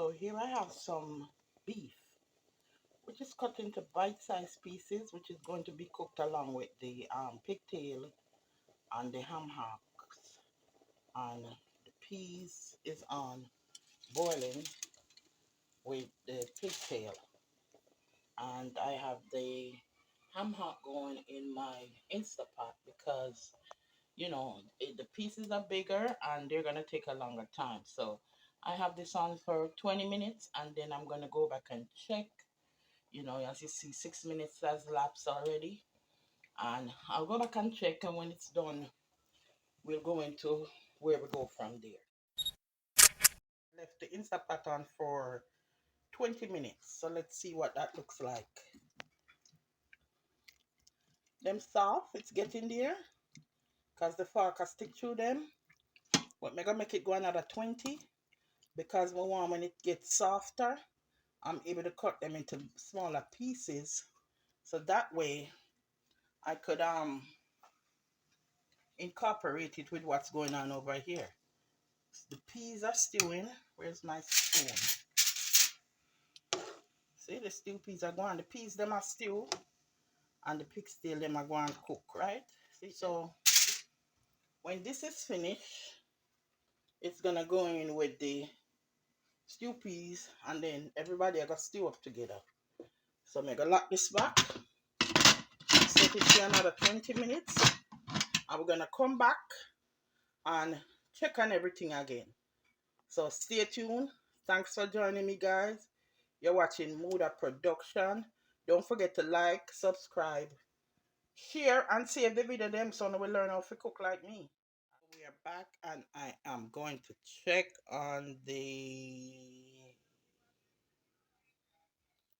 So here I have some beef, which is cut into bite-sized pieces, which is going to be cooked along with the pigtail and the ham hocks. And the peas is on boiling with the pigtail. And I have the ham hock going in my Instapot because, you know, the pieces are bigger and they're going to take a longer time. So I have this on for 20 minutes and then I'm going to go back and check. You know, as you see, 6 minutes has lapsed already. And I'll go back and check, and when it's done, we'll go into where we go from there. Left the Instapot on for 20 minutes. So let's see what that looks like. Them soft, it's getting there. Because the fork has stick through them. But I'm going to make it go another 20. Because we want when it gets softer, I'm able to cut them into smaller pieces. So that way, I could incorporate it with what's going on over here. The peas are stewing. Where's my spoon? See, the stew peas are going. The peas them are stew, and the pigtail them are going to cook, right? See, so when this is finished, it's gonna go in with the stew peas, and then everybody are gonna stew up together. So I'm gonna lock this back, set it for another 20 minutes, and we're gonna come back and check on everything again. So stay tuned. Thanks for joining me, guys. You're watching Muda Production. Don't forget to like, subscribe, share, and save the video them so we learn how to cook like me. We are back and I am going to check on the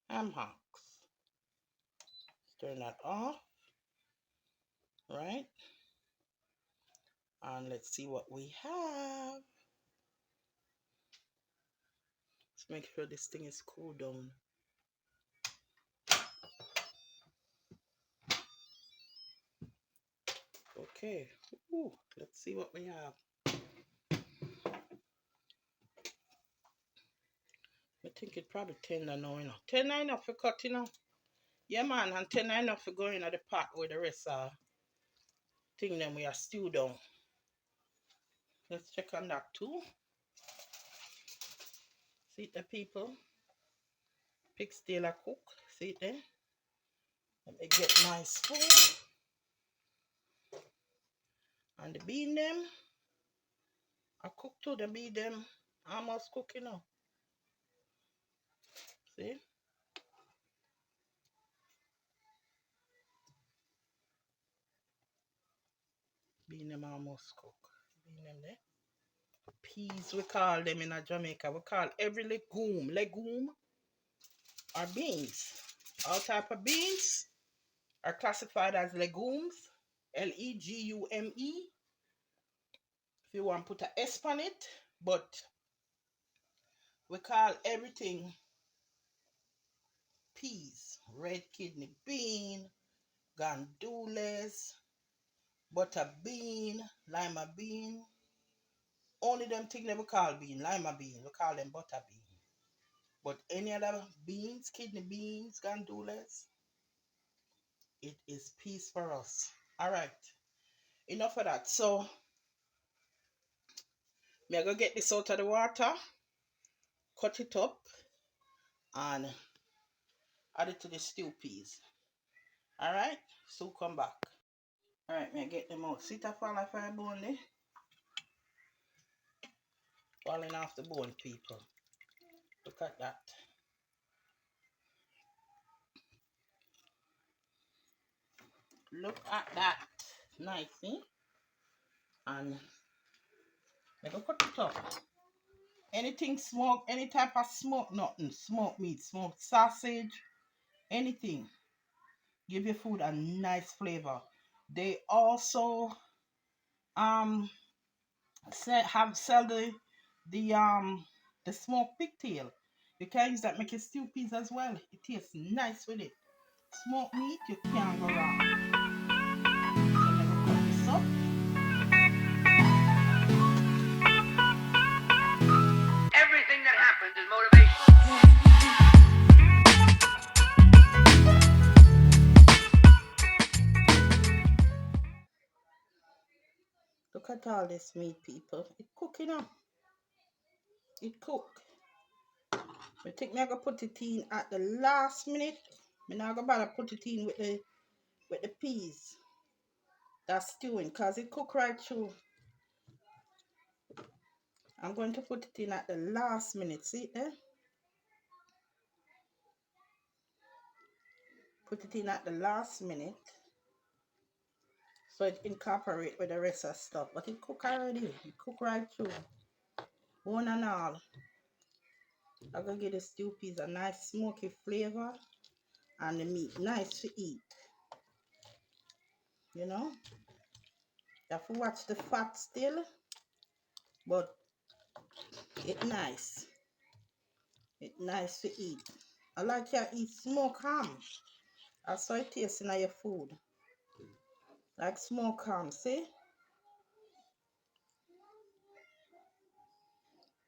ham hocks. Turn that off. Right? And let's see what we have. Let's make sure this thing is cooled down. Okay. Ooh, let's see what we have. I think it probably tender now, you know. Tender enough for cut, you know. Yeah, man, and tender enough for going at the pot with the rest of thing them we are stewed down. Let's check on that too. See the people. Pig still a cook. See it there? Let me get my spoon. And the bean them. I cook too. The bean them almost cooking now. See? Bean them almost cook. Bean them there. Peas we call them in Jamaica. We call every legume or beans. All type of beans are classified as legumes. Legume. If you want to put a S on it, but we call everything peas. Red kidney bean, gandules, butter bean, lima bean. Only them things that we call bean, lima bean, we call them butter bean. But any other beans, kidney beans, gandules, it is peas for us. Alright, enough of that. So, I'm going to get this out of the water, cut it up, and add it to the stew peas. Alright, so come back. Alright, me get them out. See that fall off my bone there? Falling off the bone, people. Look at that. Look at that. Nice, eh? And I'm going to cut it up. Anything smoked, any type of smoked nothing. Smoked meat, smoked sausage, anything. Give your food a nice flavor. They also sell the smoked pigtail. You can use that make your stew peas as well. It tastes nice with it. Smoked meat, you can't go wrong. So let me cut this up. Everything that happens is motivation. at all this meat, people. It cooking up. It cook. I think me I gonna put it in at the last minute. Me not gonna bother put it in with the peas. That's stewing cause it cook right through. I'm going to put it in at the last minute. See it there? Put it in at the last minute. So it incorporate with the rest of stuff. But it cook already. It cook right through. Bone and all. I'm gonna give the stew peas a nice smoky flavor. And the meat nice to eat. You know? You have to watch the fat still. But it nice. It nice to eat. I like you eat smoked ham. That's how it tastes in your food. Like smoked ham, see?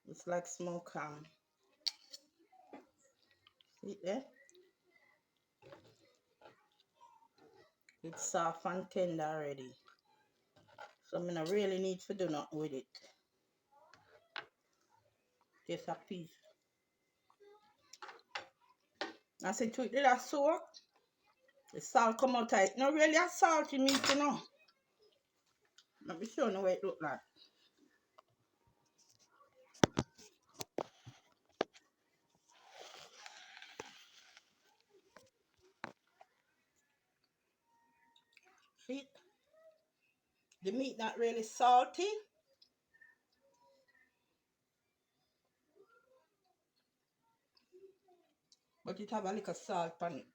It's like smoked ham. See there? It's soft and tender already. So I don't really need to do nothing with it. Just a piece. I said to it, did I soak? The salt come out of it. Not really a salty meat, you know. Let me show you what it look like. See? The meat not really salty. But it have a little salt on it.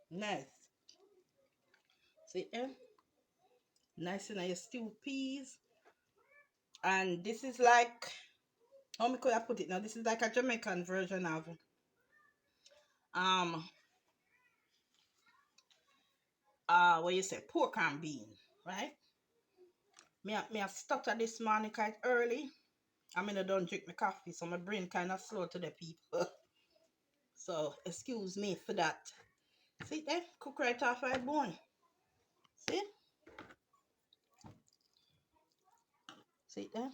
Nice. See eh? Nice in your stew peas. And this is like, how could I put it now? This is like a Jamaican version of what you say, pork and bean, right? Me I stutter this morning quite early. I mean I don't drink my coffee, so my brain kind of slow to the people. So excuse me for that. See there? Cook right off my bone. See? See there?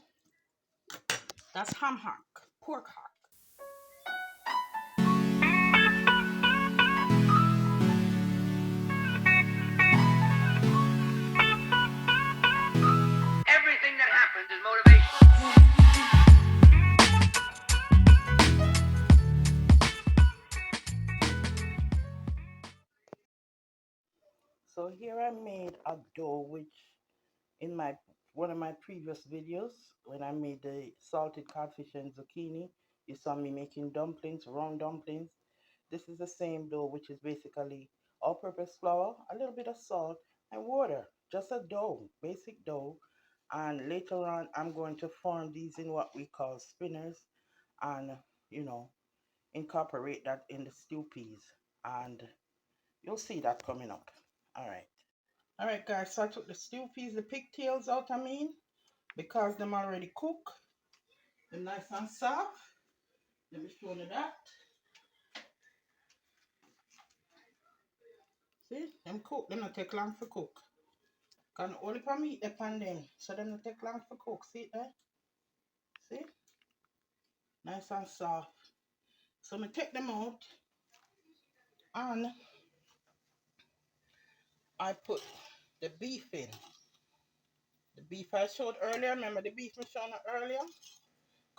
That's ham hock, pork hock. Everything that happens is motivation. So here I made a dough, which in my one of my previous videos, when I made the salted codfish and zucchini, you saw me making dumplings, round dumplings. This is the same dough, which is basically all-purpose flour, a little bit of salt, and water. Just a dough, basic dough. And later on, I'm going to form these in what we call spinners, and you know, incorporate that in the stew peas. And you'll see that coming up. All right. All right, guys. So I took the stew peas, the pigtails out. I mean, because them already cooked. They're nice and soft. Let me show you that. See, them cook. Them not take long for cook. Can only for meat upon them, so them not take long for cook. See it there? See? Nice and soft. So I take them out and I put the beef in. The beef I showed earlier. Remember the beef I showed earlier?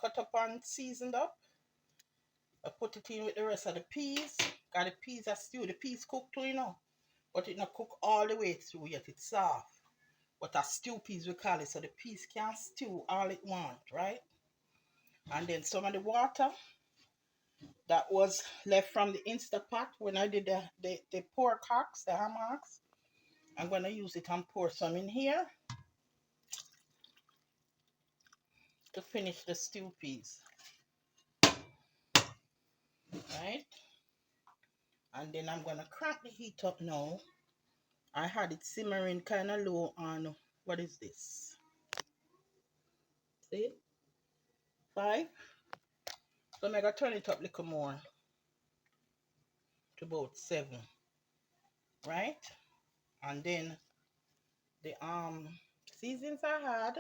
Cut up and seasoned up. I put it in with the rest of the peas. Got the peas are stew. The peas cook too, you know. But it not cook all the way through yet. It's soft. But a stew peas we call it. So the peas can stew all it want, right? And then some of the water that was left from the Instapot when I did the pork hocks, the ham hocks. I'm going to use it and pour some in here to finish the stew peas. Right? And then I'm going to crank the heat up now. I had it simmering kind of low on, what is this? See? 5. So I'm going to turn it up a little more to about 7. Right? And then the seasons I had.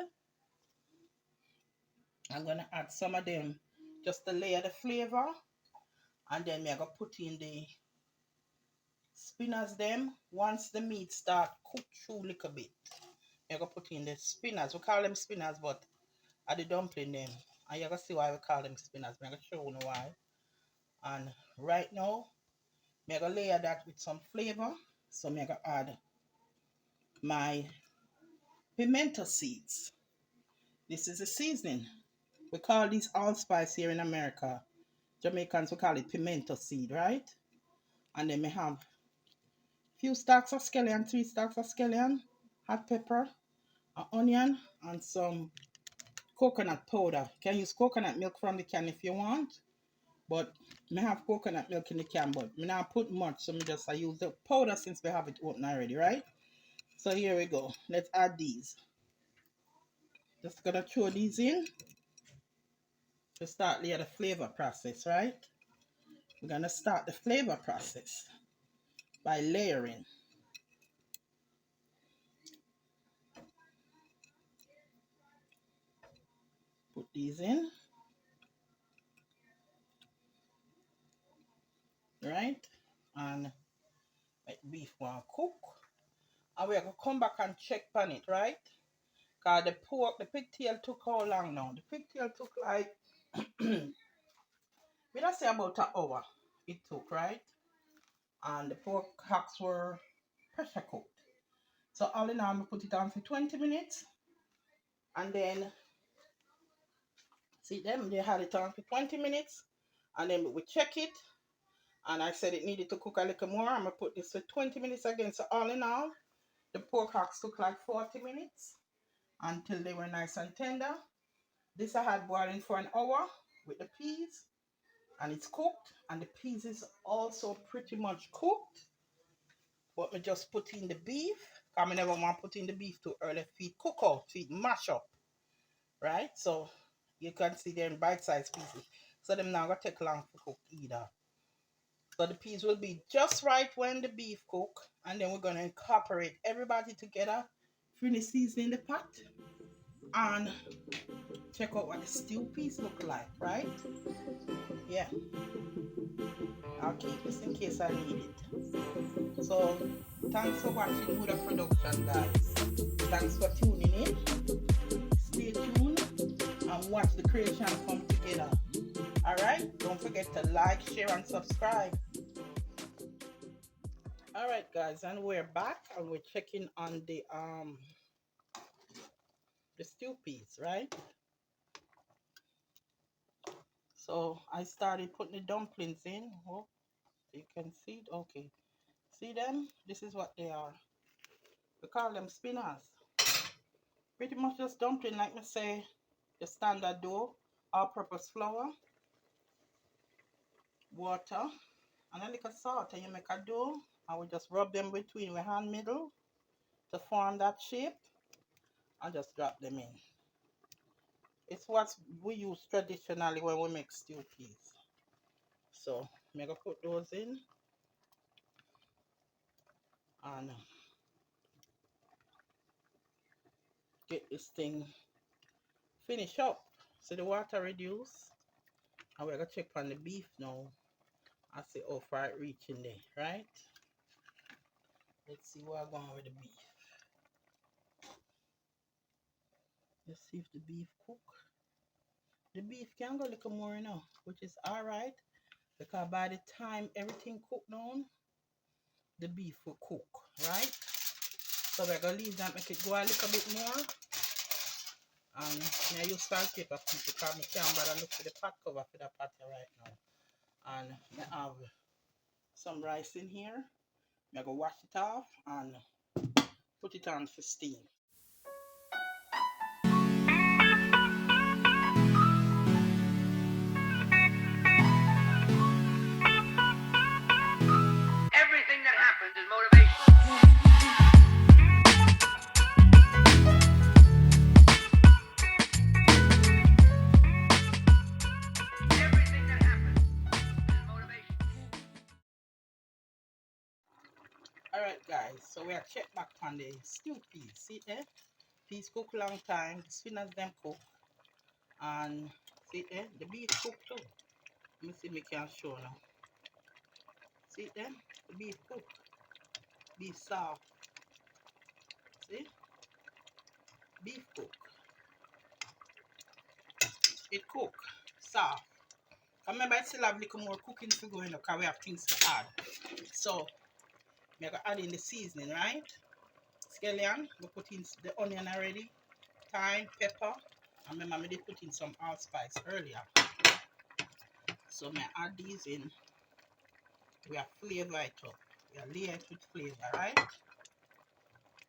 I'm gonna add some of them just to layer the flavor, and then I'm gonna put in the spinach them once the meat start cook through a little bit. I'm gonna put in the spinach. We call them spinach, but I the dumpling them. And you're gonna see why we call them spinach. I'm gonna show you why. And right now, I'm gonna layer that with some flavor. So I'm gonna add my pimento seeds. This is a seasoning. We call this allspice here in America. Jamaicans we call it pimento seed, right? And then we have few stalks of scallion, 3 stalks of scallion, hot pepper, an onion, and some coconut powder. You can use coconut milk from the can if you want, but I have coconut milk in the can, but I not put much, so I use the powder since we have it open already, right? So here we go. Let's add these. Just gonna throw these in to start the flavor process, right? We're gonna start the flavor process by layering. Put these in, right? And let beef one cook. And we're gonna come back and check on it, right? Cause the pork, the pigtail took how long now? The pigtail took like we don't say about an hour it took, right? And the pork hacks were pressure cooked. So all in all, we put it on for 20 minutes. And then see them, they had it on for 20 minutes. And then we check it. And I said it needed to cook a little more. I'm gonna put this for 20 minutes again. So all in all, the pork hacks took like 40 minutes until they were nice and tender. This I had boiling for an hour with the peas, and it's cooked, and the peas is also pretty much cooked. But me just put in the beef. Cause I never want to put in the beef too early. Feed cook out, feed mash up, right? So you can see they're in bite-sized pieces. So them not gonna take long to cook either. So the peas will be just right when the beef cook, and then we're gonna incorporate everybody together, finish seasoning the pot, and check out what the stew piece look like, right? Yeah, I'll keep this in case I need it. So thanks for watching Huda Production, guys. Thanks for tuning in. Stay tuned and watch the creation come together. Alright, don't forget to like, share, and subscribe. Alright guys, and we're back and we're checking on the stew piece, right? So I started putting the dumplings in. Oh, you can see it. Okay, see them? This is what they are. We call them spinners. Pretty much just dumpling, like me say, the standard dough, all-purpose flour, water, and a little salt, and you make a dough. I will just rub them between your hand middle to form that shape, and just drop them in. It's what we use traditionally when we make stew peas. So I'm gonna put those in and get this thing finished up. So the water reduce, and we're gonna check on the beef now and see how far it reaching there, right? Let's see where I'm going with the beef. Let's see if the beef cook. The beef can go a little more now, which is alright, because by the time everything cook down, the beef will cook, right? So we're gonna leave that, make it go a little bit more. And I use sandpaper piece because I can't bother look for the pot cover for the pot right now. And I have some rice in here. I'm gonna wash it off and put it on for steam. Everything that happens is motivation. Everything that happens is motivation. Alright guys, so we are check back on the stew peas. See there? Peas cook long time, the spinners them cook. And see there? The beef cook too. Let me see if I can show now. See there? The beef cook. Beef soft. See? Beef cook. It cook. Soft. Remember I still have little more cooking to go in because we have things to add. So we are gonna add in the seasoning, right? Scallion, we put in the onion already, thyme, pepper. And remember I did put in some allspice earlier. So I add these in. We are flavor it up. We are layer it with flavor, right?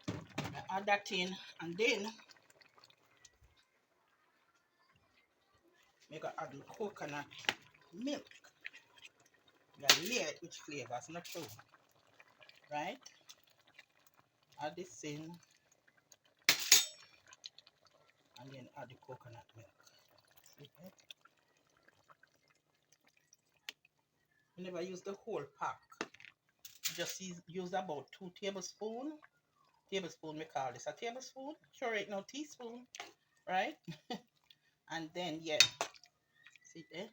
I add that in and then we gonna add the coconut milk. We are layer it with flavors, not true. Right? Add this in and then add the coconut milk. See that? We never use the whole pack. Just use about 2 tablespoons. Tablespoon, we call this a tablespoon. Sure, ain't no teaspoon, right? And then, yeah, see there?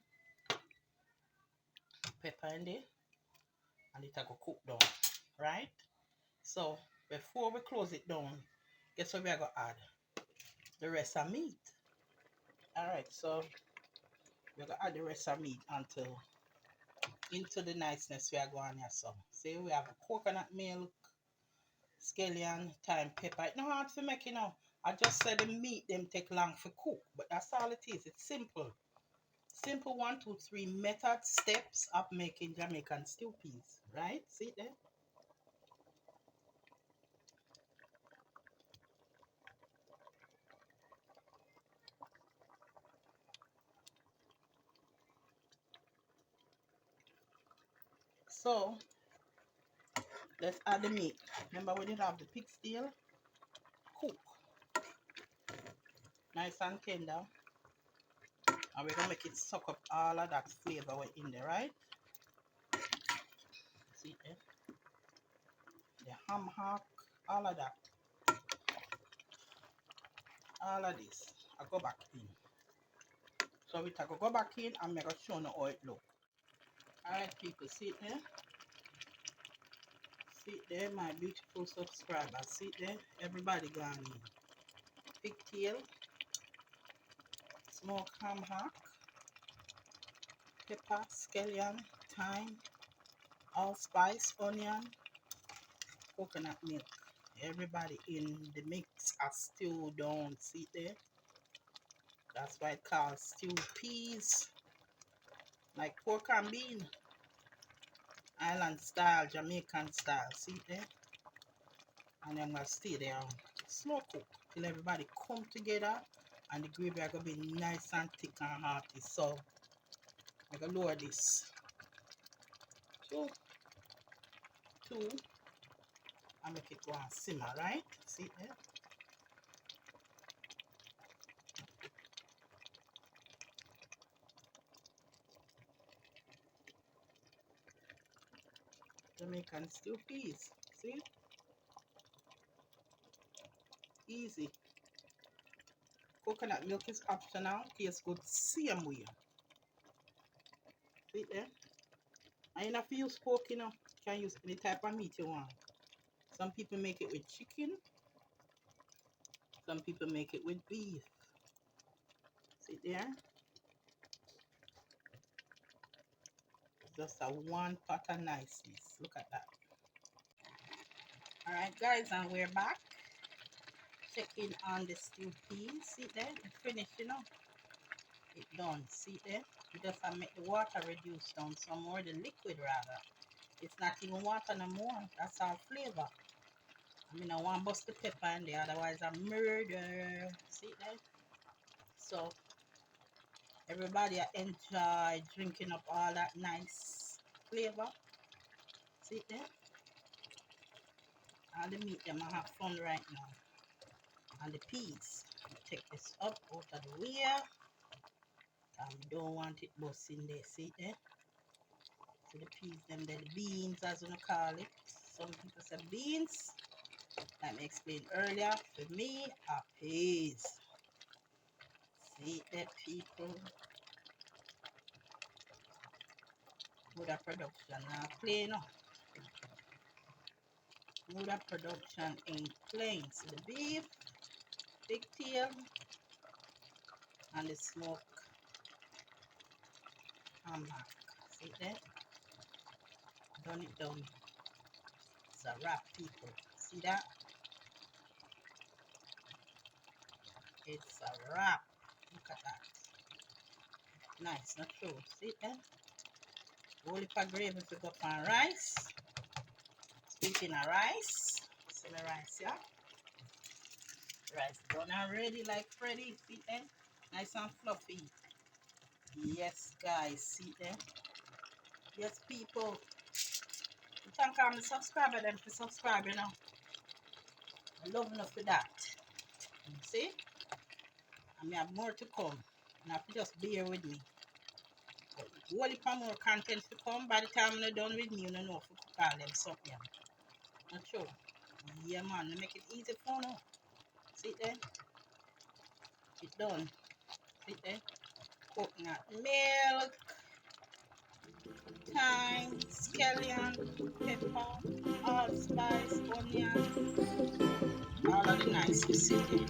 Pepper in there. And it will cook down, right? So, before we close it down, guess what we are going to add? The rest of meat. Alright, so we're going to add the rest of meat until into the niceness we are going here. So, see, we have coconut milk, scallion, thyme, pepper. It's not hard to make, you know. I just said the meat them take long for cook, but that's all it is. It's simple. Simple 1, 2, 3 method steps of making Jamaican stew peas, right? See there? So let's add the meat. Remember we didn't have the pig steel? Cook. Nice and tender. And we're gonna make it suck up all of that flavor in there, right? See there? The ham hock, all of that. All of this. I go back in. So we take a go back in and make a show you how it look. Alright people, see it there? See it there, my beautiful subscribers. See it there? Everybody gone in. Pigtail, smoked ham hock, pepper, scallion, thyme, allspice, onion, coconut milk. Everybody in the mix a stew down. See there? That's why it's called stew peas. Like pork and bean. Island style, Jamaican style. See there? And then we'll stay there slow cook till everybody come together and the gravy are gonna be nice and thick and hearty. So I'm gonna lower this to 2 and make it go and simmer, right? See there? Jamaican stew peas. See? Easy. Coconut milk is optional. Tastes good same way. See there? And you don't have to use pork, you know. You can use any type of meat you want. Some people make it with chicken. Some people make it with beef. See there? Just a one pot of niceness. Look at that. Alright guys, and we're back. Checking on the stew peas. See there? It finished, you know. It done. See there? We just have make the water reduce down some more, the liquid rather. It's not even water no more. That's all flavor. I mean, I want to bust the pepper in there, otherwise I murder. See there? So everybody enjoy drinking up all that nice flavor. See there? All the meat them I have fun right now. And the peas. Take this up out of the way. And we don't want it busting there. See there? So the peas them there, the beans as we call it. some people say beans. Like I explained earlier, for me, are peas. See that people, good production now plain up. Good production in plain. So the beef, pigtail, and the smoke ham hock. See that? Done it down. It's a wrap, people. See that? It's a wrap. Look at that. Nice, not true. See that? Whole heap of gravy to go on rice. Speaking of rice, see my rice, yeah? Rice done already like Freddy. See that? Nice and fluffy. Yes, guys. See that? Yes, people. Thank all the subscriber them for subscribing now. I love enough for that. You see? And I have more to come. And have to just bear with me. But whole heap of more content to come. By the time I'm done with me, you don't know if you cook all them something. Not true. Yeah, man. They make it easy for now. See there? It done. See there? Coconut milk, thyme, scallion, pepper, allspice, onion, all of the nice you see there.